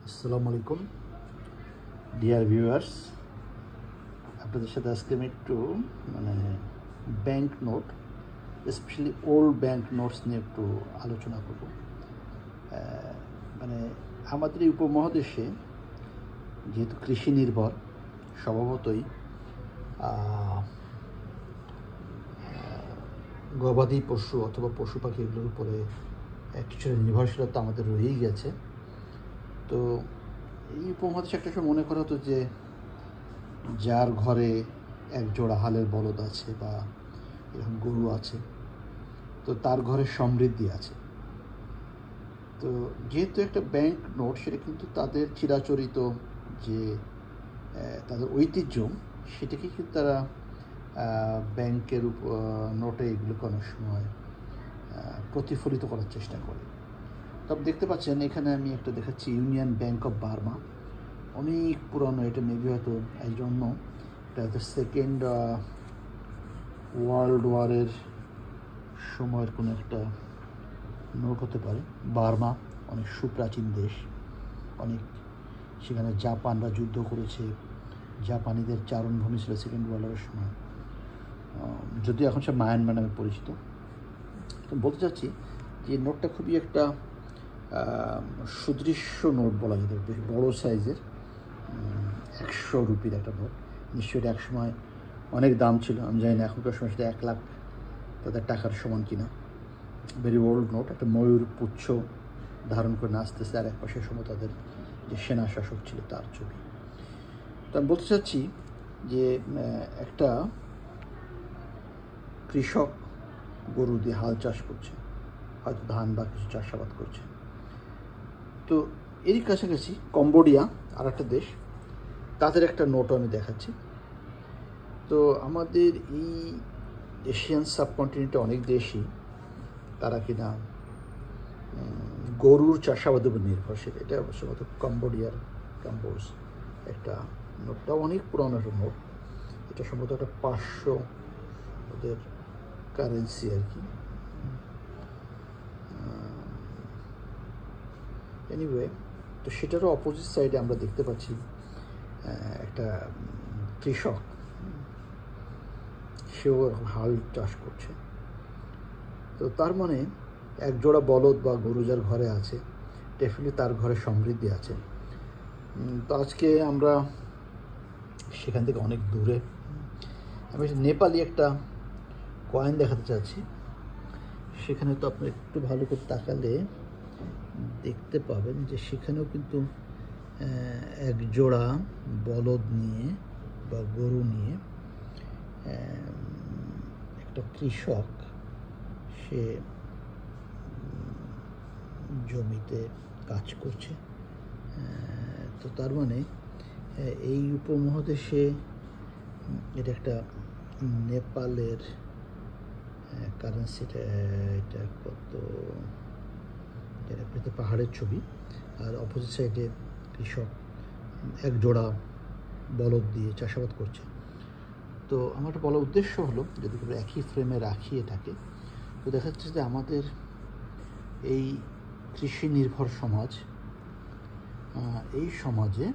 আসসালামু আলাইকুম dear viewers, আপনাদের সাথে আজকে আমি একটু bank note, specially old bank notes নিয়ে একটু আলোচনা করব। আমাদের এই উপমহাদেশে যেহেতু কৃষি নির্ভর, স্বভাবতই গবাদি পশু অথবা পশু পাখি এগুলোর উপরে কিছুটা নির্ভরশীলতা আমাদের রয়েই গেছে। তো এই উপমহাদেশে একটা সময় মনে করা হতো যে যার ঘরে এক জোড়া হালের বলদ আছে বা এরকম গরু আছে, তো তার ঘরে সমৃদ্ধি আছে। তো যেহেতু একটা ব্যাংক নোট, সেটা কিন্তু তাদের চিরাচরিত যে তাদের ঐতিহ্য, সেটাকে কিন্তু তারা ব্যাংকের নোটে এগুলোকে অনেক সময় প্রতিফলিত করার চেষ্টা করে। তো আপনি দেখতে পাচ্ছেন এখানে আমি একটা দেখাচ্ছি ইউনিয়ন ব্যাংক অফ বার্মা। অনেক পুরানো, এটা মেবি হয়তো এই জন্য এটা হয়তো সেকেন্ড ওয়ার্ল্ড ওয়ারের সময়ের কোনো একটা নোট হতে পারে। বার্মা অনেক সুপ্রাচীন দেশ, অনেক সেখানে জাপানরা যুদ্ধ করেছে, জাপানিদের চারণভূমি ছিল সেকেন্ড ওয়ার্ল্ড ওয়ারের সময়, যদিও এখন সে মায়ানমার নামে পরিচিত। তো বলতে চাচ্ছি যে নোটটা খুবই একটা সুদৃশ্য নোট বলা যেতে পারে, বেশ বড়ো সাইজের 100 রুপির একটা নোট। নিশ্চয়ই এক সময় অনেক দাম ছিল, আমি জানি না এখনকার সময় সেটা 1 লাখ তাদের টাকার সমান কিনা। ভেরি ওল্ড নোট, একটা ময়ূর পুচ্ছ ধারণ করে নাচতেছে, আর এক পাশে সময় তাদের যে সেনা শাসক ছিল তার ছবি। তো আমি বলতে চাচ্ছি যে একটা কৃষক গরু দিয়ে হাল চাষ করছে, হয়তো ধান বা কিছু চাষাবাদ করছে। তো এরই কাছাকাছি কম্বোডিয়া আর একটা দেশ, তাদের একটা নোটও আমি দেখাচ্ছি। তো আমাদের এই এশিয়ান সাবকন্টিনেন্টে অনেক দেশই তারা কিনা গরুর চাষাবাদের উপর নির্ভরশীল। এটা সম্ভবত কম্বোডিয়ার কম্বোজ একটা নোটটা অনেক পুরনো একটা নোট। এটা সম্ভবত একটা 500 ওদের কারেন্সি আর কি। এনিওয়ে, তো সেটারও অপোজিট সাইডে আমরা দেখতে পাচ্ছি একটা কৃষক, সেও হাল চাষ করছে। তো তার মানে এক জোড়া বলদ বা গরু যার ঘরে আছে, ডেফিনেটলি তার ঘরে সমৃদ্ধি আছে। তো আজকে আমরা সেখান থেকে অনেক দূরে, আমি নেপালি একটা কয়েন দেখাতে চাচ্ছি। সেখানে তো আপনি একটু ভালো করে তাকালে দেখতে পাবেন যে সেখানেও কিন্তু এক জোড়া বলদ নিয়ে বা গরু নিয়ে একটা কৃষক, সে জমিতে কাজ করছে। তো তার মানে এই উপমহাদেশে এটা একটা নেপালের কারেন্সিটা, এটা কত, এটা পাহাড়ের ছবি, আর অপোজিট সাইডে কৃষক এক জোড়া বলদ দিয়ে চাষাবাদ করছে। তো আমার বলার উদ্দেশ্য হলো, যদি আমরা একই ফ্রেমে রাখি এটাকে, তো দেখা যাচ্ছে যে আমাদের এই কৃষি নির্ভর সমাজ, এই সমাজে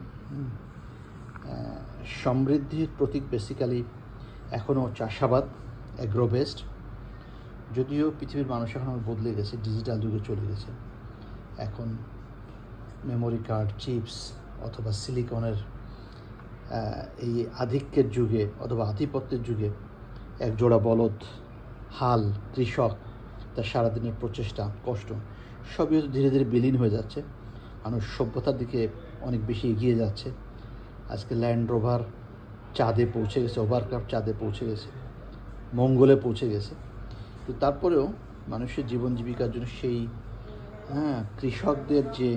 সমৃদ্ধির প্রতীক বেসিক্যালি এখনও চাষাবাদ, অ্যাগ্রো বেসড। যদিও পৃথিবীর মানুষ এখন বদলে গেছে, ডিজিটাল যুগে চলে গেছে। এখন মেমোরি কার্ড, চিপস অথবা সিলিকনের এই আধিক্যের যুগে অথবা আধিপত্যের যুগে এক জোড়া বলদ, হাল, কৃষক, তার সারাদিনের প্রচেষ্টা, কষ্ট সবই হয়তো ধীরে ধীরে বিলীন হয়ে যাচ্ছে। মানুষ সভ্যতার দিকে অনেক বেশি এগিয়ে যাচ্ছে। আজকে ল্যান্ড রোভার চাঁদে পৌঁছে গেছে, ওভারক্রাফট চাঁদে পৌঁছে গেছে, মঙ্গলে পৌঁছে গেছে। তো তারপরেও মানুষের জীবন জীবিকার জন্য সেই কৃষকদের যে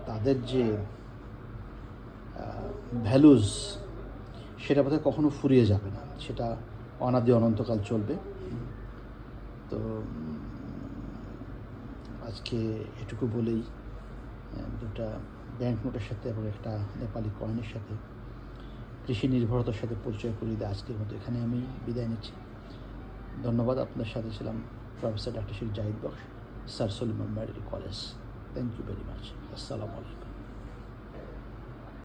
তাদের যে ভ্যালুজ, সেটা বোধহয় কখনো ফুরিয়ে যাবে না, সেটা অনাদি অনন্তকাল চলবে। তো আজকে এটুকু বলেই দুটা ব্যাংক নোটের সাথে এবং একটা নেপালি কয়েনের সাথে কৃষি নির্ভরতার সাথে পরিচয় করিয়ে দিয়ে আজকের মতো এখানে আমি বিদায় নিচ্ছি। ধন্যবাদ। আপনার সাথে ছিলাম professor doctor Sheikh Zahid Baksh, sir Soliman medical college. Thank you very much. আসসালামু আলাইকুম।